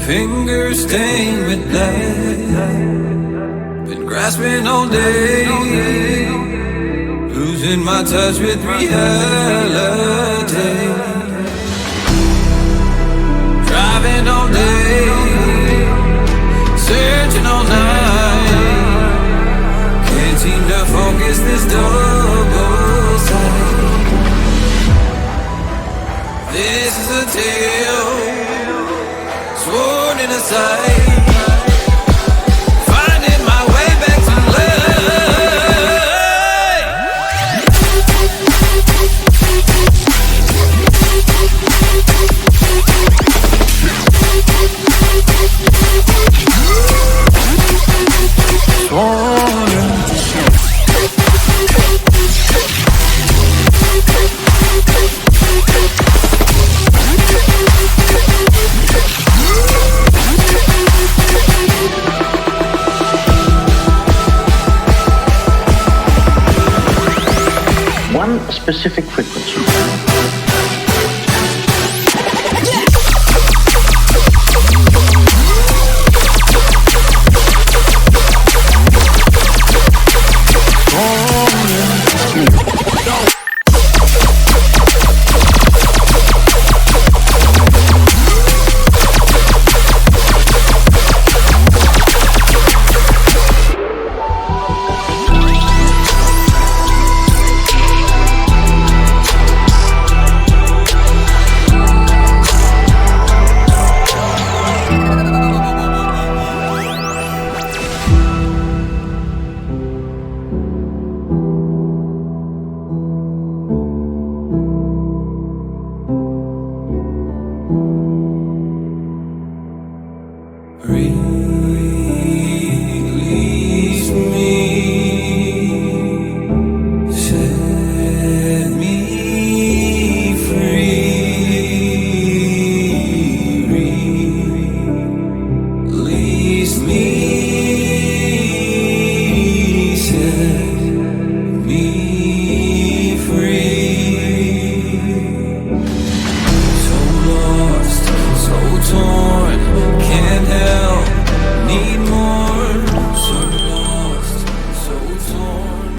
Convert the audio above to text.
Fingers stained with blood. Been grasping all day, losing my touch with reality. Driving all day, searching all night. Can't seem to focus this double sight. This is a tale sworn in a sight. Finding my way back to One specific quick